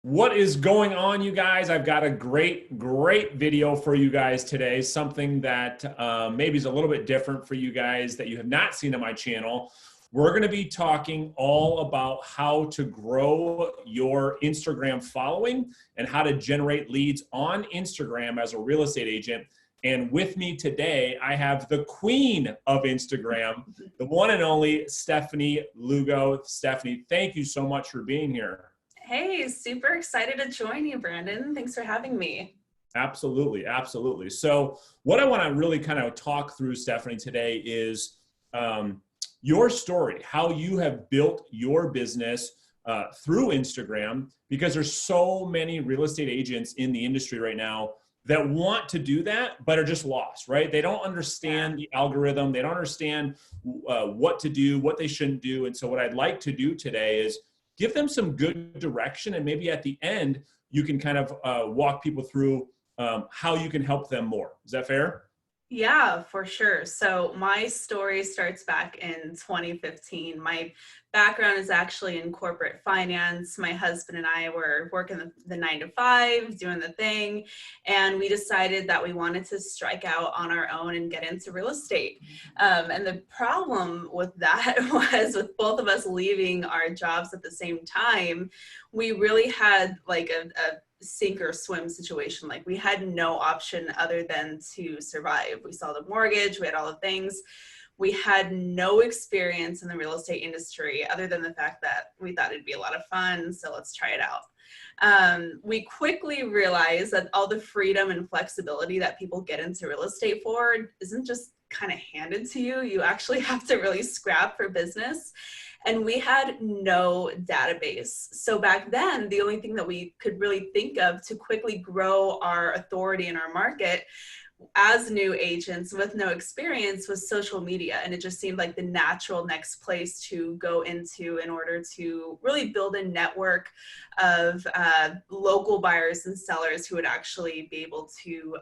What is going on, you guys? I've got a great video for you guys today. Something that maybe is a little bit different for you guys that you have not seen on my channel. We're going to be talking all about how to grow your Instagram following and how to generate leads on Instagram as a real estate agent. And with me today, I have the queen of Instagram, the one and only Stephanie Lugo. Stephanie, thank you so much for being here. Hey, super excited to join you, Brandon. Thanks for having me. Absolutely, absolutely. So what I want to really kind of talk through, Stephanie, today is your story, how you have built your business through Instagram, because there's so many real estate agents in the industry right now that want to do that, but are just lost, right? They don't understand the algorithm. They don't understand what to do, what they shouldn't do. And so what I'd like to do today is give them some good direction, and maybe at the end, you can kind of walk people through how you can help them more. Is that fair? Yeah, for sure. So my story starts back in 2015. My background is actually in corporate finance. My husband and I were working the 9 to 5, doing the thing, and we decided that we wanted to strike out on our own and get into real estate. And the problem with that was, with both of us leaving our jobs at the same time, we really had like a sink or swim situation. Like, we had no option other than to survive. We saw the mortgage, we had all the things. We had no experience in the real estate industry other than the fact that we thought it'd be a lot of fun, so let's try it out. We quickly realized that all the freedom and flexibility that people get into real estate for isn't just kind of handed to you. You actually have to really scrap for business. And we had no database. So back then, the only thing that we could really think of to quickly grow our authority in our market as new agents with no experience was social media. And it just seemed like the natural next place to go into in order to really build a network of local buyers and sellers who would actually be able to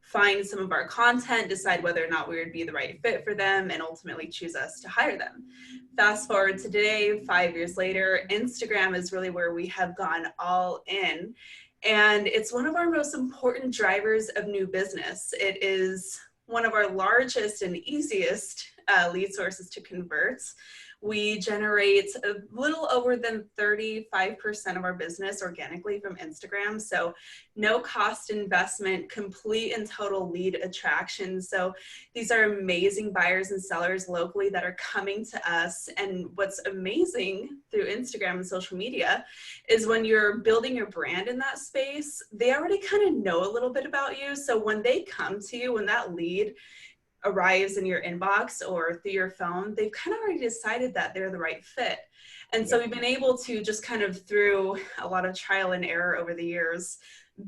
find some of our content, decide whether or not we would be the right fit for them, and ultimately choose us to hire them. Fast forward to today, 5 years later, Instagram is really where we have gone all in. And it's one of our most important drivers of new business. It is one of our largest and easiest lead sources to convert. We generate a little over than 35% of our business organically from Instagram. So no cost investment, complete and total lead attraction. So these are amazing buyers and sellers locally that are coming to us. And what's amazing through Instagram and social media is when you're building your brand in that space, they already kind of know a little bit about you. So when they come to you, when that lead arrives in your inbox or through your phone, they've kind of already decided that they're the right fit. And so we've been able to just kind of, through a lot of trial and error over the years,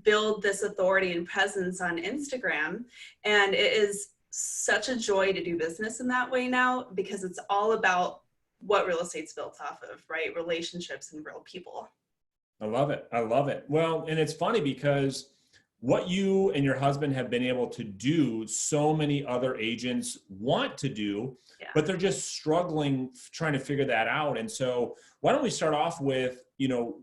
build this authority and presence on Instagram. And it is such a joy to do business in that way now, because it's all about what real estate's built off of, right? Relationships and real people. I love it. I love it. Well, and it's funny because what you and your husband have been able to do, so many other agents want to do, but they're just struggling trying to figure that out. And so why don't we start off with,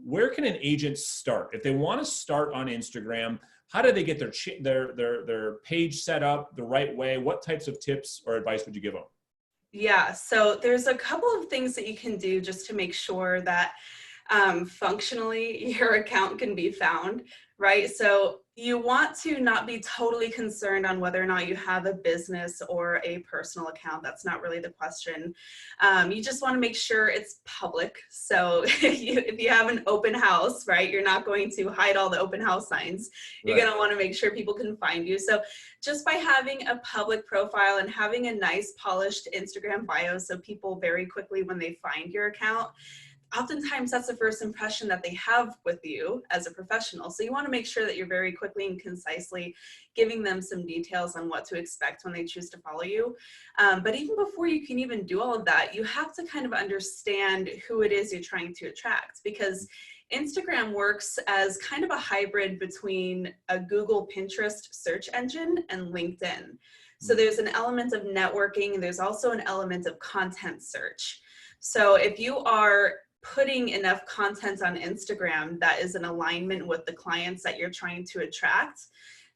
where can an agent start? If they want to start on Instagram, how do they get their page set up the right way? What types of tips or advice would you give them? Yeah, so there's a couple of things that you can do just to make sure that functionally your account can be found, right? So you want to not be totally concerned on whether or not you have a business or a personal account. That's not really the question. You just want to make sure it's public. So if you have an open house, right, you're not going to hide all the open house signs. You're going to want to make sure people can find you. So just by having a public profile and having a nice polished Instagram bio, so people very quickly, when they find your account, oftentimes that's the first impression that they have with you as a professional. So you want to make sure that you're very quickly and concisely giving them some details on what to expect when they choose to follow you. But even before you can even do all of that, you have to kind of understand who it is you're trying to attract, because Instagram works as kind of a hybrid between a Google Pinterest search engine and LinkedIn. So there's an element of networking, and there's also an element of content search. So if you are putting enough content on Instagram that is in alignment with the clients that you're trying to attract,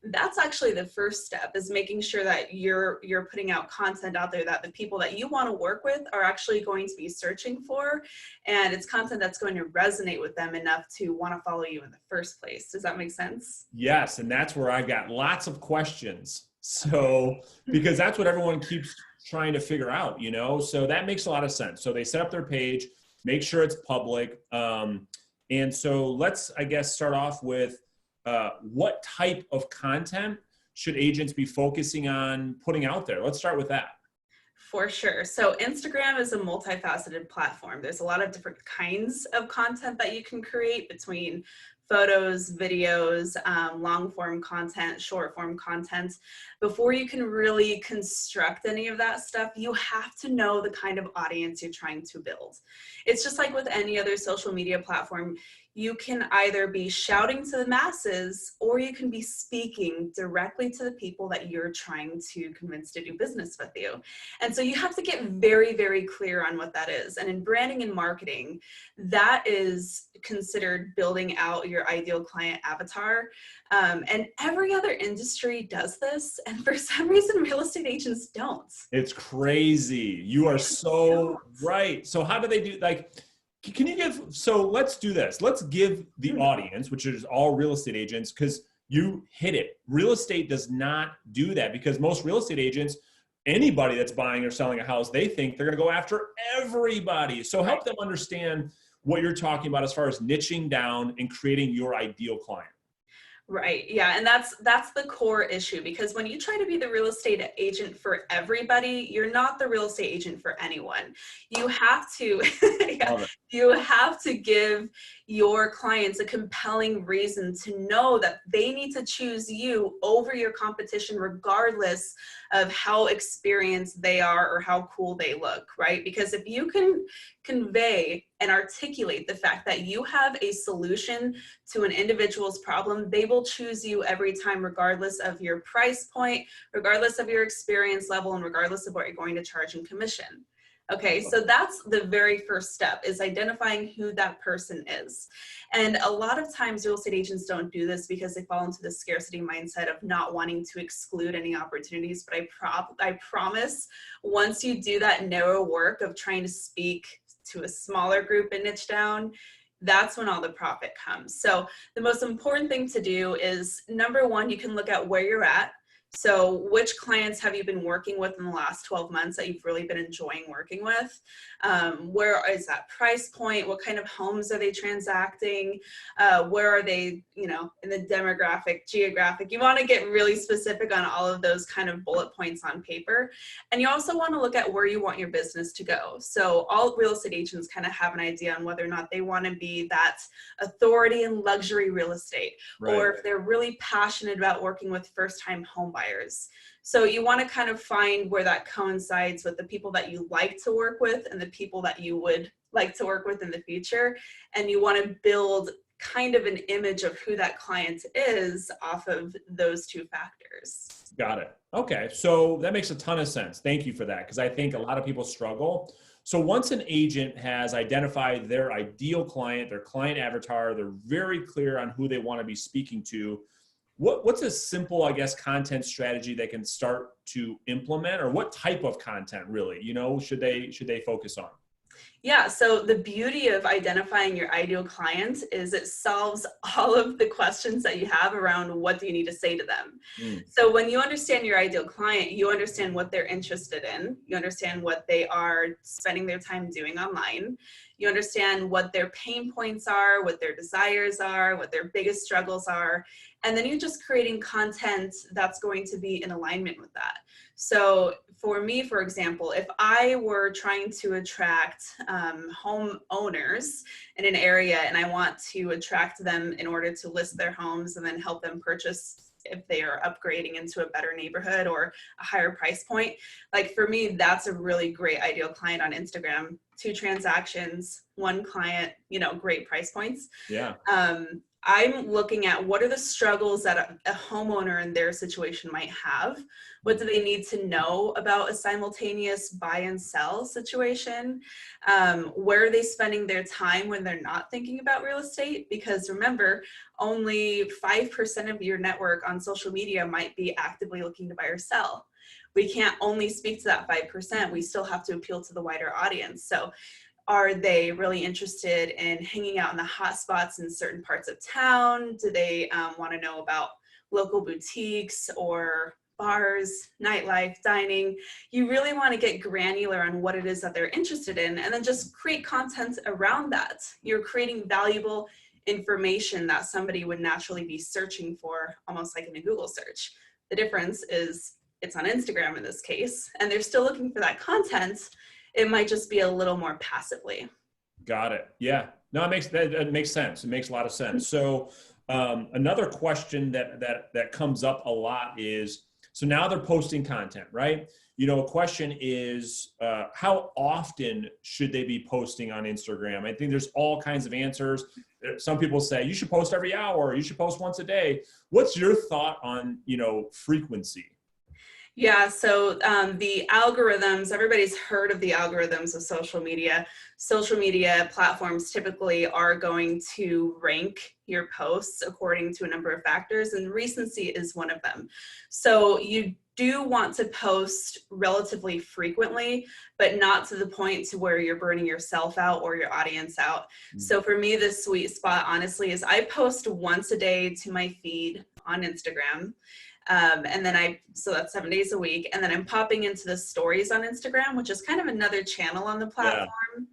that's actually the first step, is making sure that you're putting out content out there that the people that you want to work with are actually going to be searching for, and it's content that's going to resonate with them enough to want to follow you in the first place. Does that make sense? Yes, and that's where I got lots of questions. So, because that's what everyone keeps trying to figure out, you know? So that makes a lot of sense. So they set up their page, make sure it's public. And so let's, I guess, start off with what type of content should agents be focusing on putting out there? Let's start with that. For sure. So Instagram is a multifaceted platform. There's a lot of different kinds of content that you can create, between photos, videos, long form content, short form content. Before you can really construct any of that stuff, you have to know the kind of audience you're trying to build. It's just like with any other social media platform. You can either be shouting to the masses, or you can be speaking directly to the people that you're trying to convince to do business with you. And so you have to get very, very clear on what that is. And in branding and marketing, that is considered building out your ideal client avatar. And every other industry does this. And for some reason, real estate agents don't. It's crazy. You are so right. So how do they do, like, can you give, so let's do this. Let's give the audience, which is all real estate agents, because you hit it. Real estate does not do that, because most real estate agents, anybody that's buying or selling a house, they think they're going to go after everybody. So help them understand what you're talking about as far as niching down and creating your ideal client. Right. Yeah. And that's the core issue, because when you try to be the real estate agent for everybody, you're not the real estate agent for anyone. You have to, you have to give your clients a compelling reason to know that they need to choose you over your competition, regardless of how experienced they are or how cool they look, right? Because if you can convey and articulate the fact that you have a solution to an individual's problem, they will choose you every time, regardless of your price point, regardless of your experience level, and regardless of what you're going to charge in commission. Okay, so that's the very first step, is identifying who that person is. And a lot of times real estate agents don't do this because they fall into the scarcity mindset of not wanting to exclude any opportunities. But I promise, once you do that narrow work of trying to speak to a smaller group and niche down, that's when all the profit comes. So the most important thing to do is, number one, you can look at where you're at. So which clients have you been working with in the last 12 months that you've really been enjoying working with? Where is that price point? What kind of homes are they transacting? Where are they, you know, in the demographic, geographic? You want to get really specific on all of those kind of bullet points on paper. And you also want to look at where you want your business to go. So all real estate agents kind of have an idea on whether or not they want to be that authority in luxury real estate, right, or if they're really passionate about working with first-time home buyers. So you want to kind of find where that coincides with the people that you like to work with and the people that you would like to work with in the future. And you want to build kind of an image of who that client is off of those two factors. Got it. Okay. So that makes a ton of sense. Thank you for that, because I think a lot of people struggle. So once an agent has identified their ideal client, their client avatar, they're very clear on who they want to be speaking to, what's a simple, I guess, content strategy they can start to implement, or what type of content really, you know, should they focus on? Yeah, so the beauty of identifying your ideal client is it solves all of the questions that you have around what do you need to say to them. So when you understand your ideal client, you understand what they're interested in, you understand what they are spending their time doing online, you understand what their pain points are, what their desires are, what their biggest struggles are, and then you're just creating content that's going to be in alignment with that. So for me, for example, if I were trying to attract homeowners in an area and I want to attract them in order to list their homes and then help them purchase if they are upgrading into a better neighborhood or a higher price point, like for me, that's a really great ideal client on Instagram. 2 transactions, 1 client, you know, great price points. Yeah. I'm looking at what are the struggles that a homeowner in their situation might have. What do they need to know about a simultaneous buy and sell situation? Where are they spending their time when they're not thinking about real estate? Because remember, only 5% of your network on social media might be actively looking to buy or sell. We can't only speak to that 5%. We still have to appeal to the wider audience. So are they really interested in hanging out in the hot spots in certain parts of town? Do they want to know about local boutiques or bars, nightlife, dining? You really want to get granular on what it is that they're interested in, and then just create content around that. You're creating valuable information that somebody would naturally be searching for, almost like in a Google search. The difference is it's on Instagram in this case, and they're still looking for that content. It might just be a little more passively. Got it. Yeah. No, it makes sense. It makes a lot of sense. So another question that comes up a lot is, so now they're posting content, right? A question is, how often should they be posting on Instagram? I think there's all kinds of answers. Some people say you should post every hour, you should post once a day. What's your thought on, frequency? Yeah, so the algorithms, everybody's heard of the algorithms of social media. Social media platforms typically are going to rank your posts according to a number of factors, and recency is one of them. So you do want to post relatively frequently, but not to the point to where you're burning yourself out or your audience out. So for me, the sweet spot, honestly, is I post once a day to my feed on Instagram. And then so that's 7 days a week. And then I'm popping into the stories on Instagram, which is kind of another channel on the platform.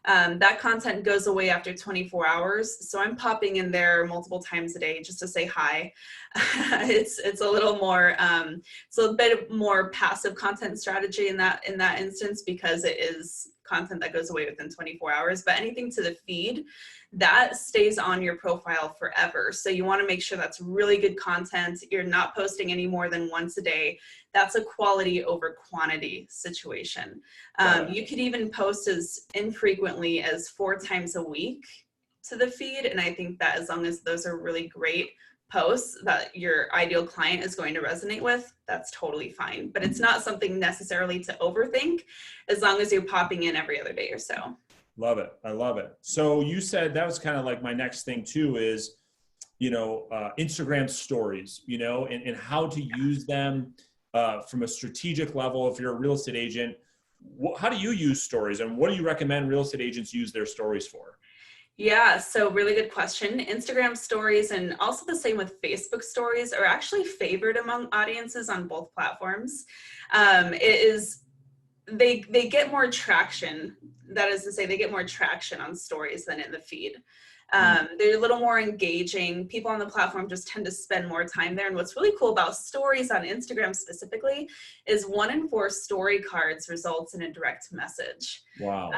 That content goes away after 24 hours. So I'm popping in there multiple times a day just to say hi. It's a little more, it's a bit more passive content strategy in that instance, because it is content that goes away within 24 hours, but anything to the feed, that stays on your profile forever. So you want to make sure that's really good content. You're not posting any more than once a day. That's a quality over quantity situation. You could even post as infrequently as 4 times a week to the feed. And I think that as long as those are really great posts that your ideal client is going to resonate with, that's totally fine. But it's not something necessarily to overthink, as long as you're popping in every other day or so. Love it. I love it. So you said that was kind of like my next thing too, is, Instagram stories, and how to use them from a strategic level. If you're a real estate agent, how do you use stories, and what do you recommend real estate agents use their stories for? Yeah, so really good question. Instagram stories, and also the same with Facebook stories, are actually favored among audiences on both platforms. They get more traction. That is to say, they get more traction on stories than in the feed. They're a little more engaging. People on the platform just tend to spend more time there. And what's really cool about stories on Instagram specifically is 1 in 4 story cards results in a direct message. Wow.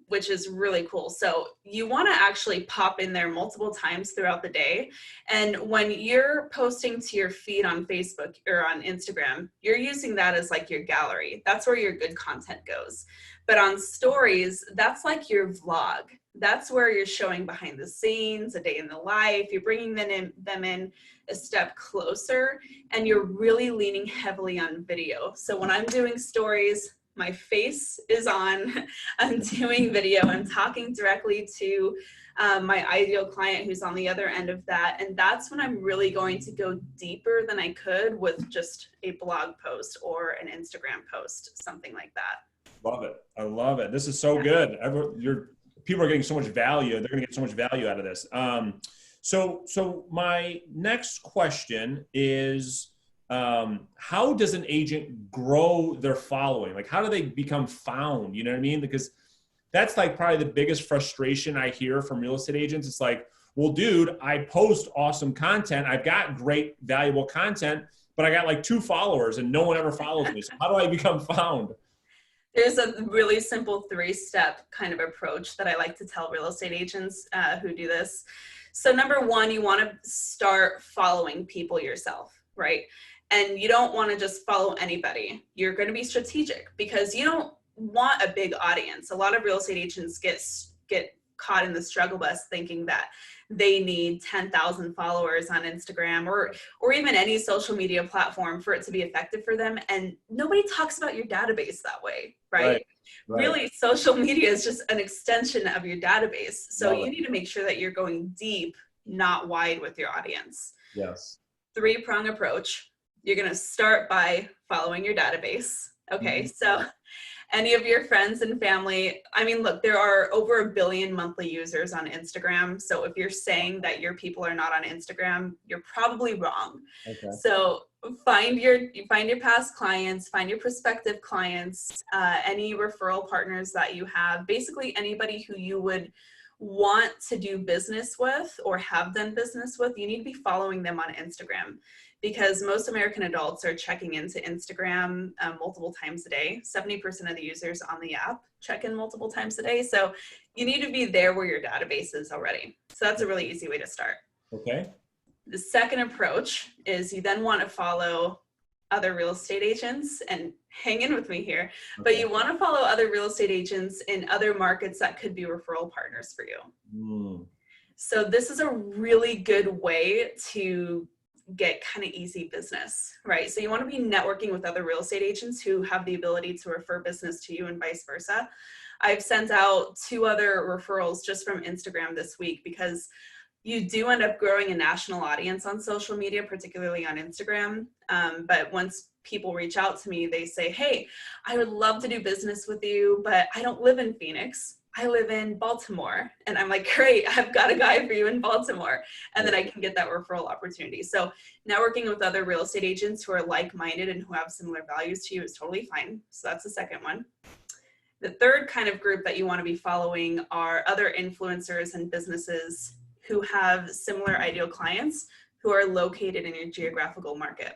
Which is really cool. So you want to actually pop in there multiple times throughout the day. And when you're posting to your feed on Facebook or on Instagram, you're using that as like your gallery. That's where your good content goes. But on stories, that's like your vlog. That's where you're showing behind the scenes, a day in the life. You're bringing them in a step closer, and you're really leaning heavily on video. So when I'm doing stories, my face is on, I'm doing video, I'm talking directly to my ideal client who's on the other end of that. And that's when I'm really going to go deeper than I could with just a blog post or an Instagram post, something like that. Love it. I love it. This is so good. People are getting so much value. They're going to get so much value out of this. So my next question is, how does an agent grow their following? Like, how do they become found? You know what I mean? Because that's like probably the biggest frustration I hear from real estate agents. It's like, well, dude, I post awesome content. I've got great, valuable content, but I got like 2 followers and no one ever follows me. So how do I become found? There's a really simple 3-step kind of approach that I like to tell real estate agents who do this. So number 1, you want to start following people yourself, right? And you don't want to just follow anybody. You're going to be strategic because you don't want a big audience. A lot of real estate agents get caught in the struggle bus thinking that they need 10,000 followers on Instagram or even any social media platform for it to be effective for them. And nobody talks about your database that way, right? Really, social media is just an extension of your database. So you need to make sure that you're going deep, not wide with your audience. Yes. 3-prong approach. You're going to start by following your database. Okay. So any of your friends and family, I mean, look, there are over 1 billion monthly users on Instagram. So if you're saying that your people are not on Instagram, you're probably wrong. Okay. So find your past clients, find your prospective clients, any referral partners that you have, basically anybody who you would want to do business with or have done business with. You need to be following them on Instagram, because most American adults are checking into Instagram multiple times a day. 70% of the users on the app check in multiple times a day. So you need to be there where your database is already. So that's a really easy way to start. Okay. The second approach is you then want to follow other real estate agents, and hang in with me here, but you want to follow other real estate agents in other markets that could be referral partners for you. So this is a really good way to get kind of easy business, right? So you want to be networking with other real estate agents who have the ability to refer business to you and vice versa. I've sent out 2 other referrals just from Instagram this week, because you do end up growing a national audience on social media, particularly on Instagram. But once people reach out to me, they say, hey, I would love to do business with you, but I don't live in Phoenix. I live in Baltimore. And I'm like, great, I've got a guy for you in Baltimore. And then I can get that referral opportunity. So networking with other real estate agents who are like-minded and who have similar values to you is totally fine. So that's the second one. The third kind of group that you want to be following are other influencers and businesses who have similar ideal clients who are located in your geographical market.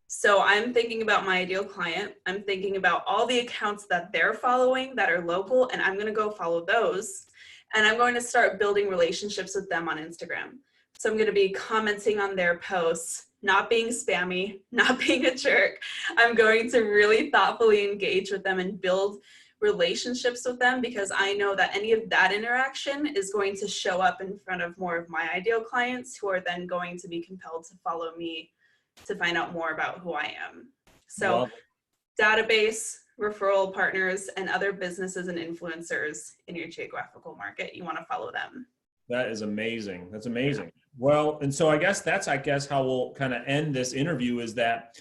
So I'm thinking about my ideal client. I'm thinking about all the accounts that they're following that are local, and I'm going to go follow those. And I'm going to start building relationships with them on Instagram. So I'm going to be commenting on their posts, not being spammy, not being a jerk. I'm going to really thoughtfully engage with them and build relationships with them, because I know that any of that interaction is going to show up in front of more of my ideal clients, who are then going to be compelled to follow me to find out more about who I am. So database, referral partners, and other businesses and influencers in your geographical market, you want to follow them. That is amazing. That's amazing. Well, and so I guess how we'll kind of end this interview, is that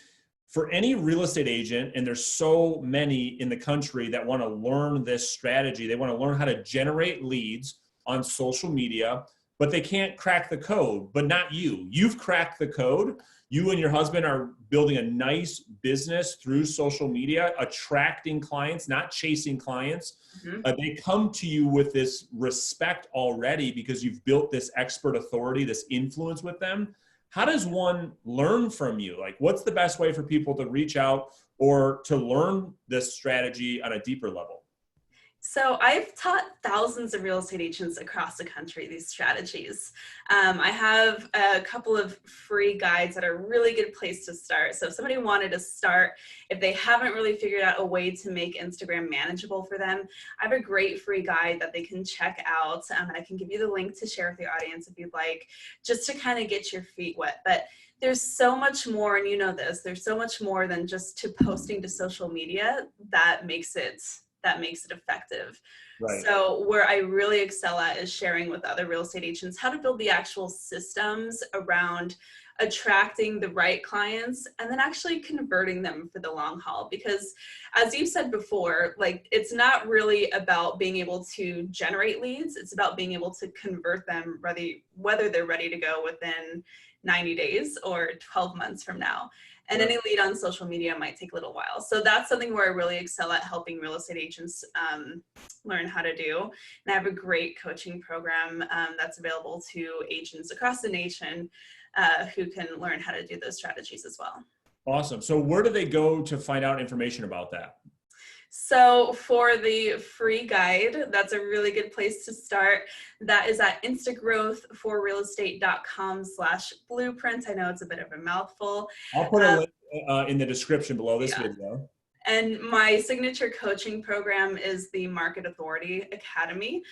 for any real estate agent, and there's so many in the country that want to learn this strategy, they want to learn how to generate leads on social media, but they can't crack the code. But not you. You've cracked the code. You and your husband are building a nice business through social media, attracting clients, not chasing clients. They come to you with this respect already because you've built this expert authority, this influence with them. How does one learn from you? Like, what's the best way for people to reach out or to learn this strategy on a deeper level? So I've taught thousands of real estate agents across the country these strategies. I have a couple of free guides that are a really good place to start. So if somebody wanted to start, if they haven't really figured out a way to make Instagram manageable for them, I have a great free guide that they can check out. And I can give you the link to share with the audience if you'd like, just to kind of get your feet wet. But there's so much more, and you know this, there's so much more than just to posting to social media that makes it effective. Right. So where I really excel at is sharing with other real estate agents how to build the actual systems around attracting the right clients and then actually converting them for the long haul. Because as you said before, like, it's not really about being able to generate leads. It's about being able to convert them, whether they're ready to go within 90 days or 12 months from now. And any lead on social media might take a little while. So that's something where I really excel at helping real estate agents learn how to do. And I have a great coaching program that's available to agents across the nation who can learn how to do those strategies as well. Awesome. So where do they go to find out information about that? So for the free guide, that's a really good place to start. That is at instagrowthforrealestate.com/blueprint. I know it's a bit of a mouthful. I'll put a link in the description below this video. And my signature coaching program is the Market Authority Academy.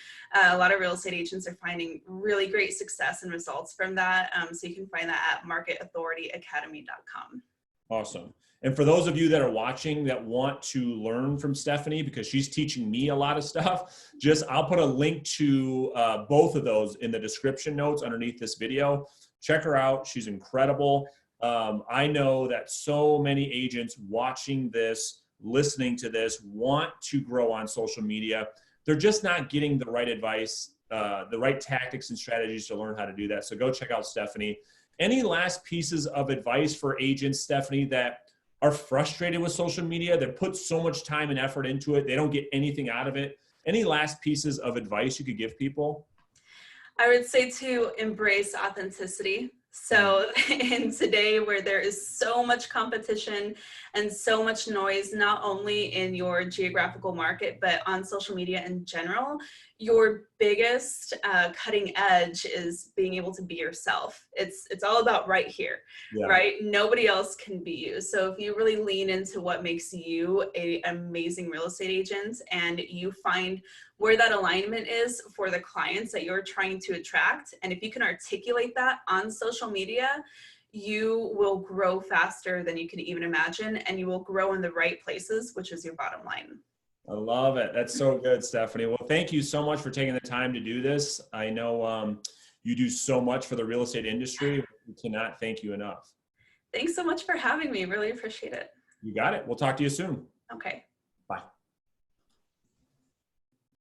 A lot of real estate agents are finding really great success and results from that. So you can find that at marketauthorityacademy.com. Awesome. And for those of you that are watching that want to learn from Stephanie, because she's teaching me a lot of stuff, I'll put a link to both of those in the description notes underneath this video. Check her out. She's incredible. I know that so many agents watching this, listening to this, want to grow on social media. They're just not getting the right advice, the right tactics and strategies to learn how to do that. So go check out Stephanie. Any last pieces of advice for agents, Stephanie, that are frustrated with social media, that put so much time and effort into it, they don't get anything out of it? Any last pieces of advice you could give people? I would say to embrace authenticity. So in today where there is so much competition and so much noise, not only in your geographical market, but on social media in general, your biggest cutting edge is being able to be yourself. It's all about right here, right? Nobody else can be you. So if you really lean into what makes you an amazing real estate agent and you find where that alignment is for the clients that you're trying to attract, and if you can articulate that on social media, you will grow faster than you can even imagine, and you will grow in the right places, which is your bottom line. I love it. That's so good, Stephanie. Well, thank you so much for taking the time to do this. I know you do so much for the real estate industry. We cannot thank you enough. Thanks so much for having me. Really appreciate it. You got it. We'll talk to you soon. Okay. Bye.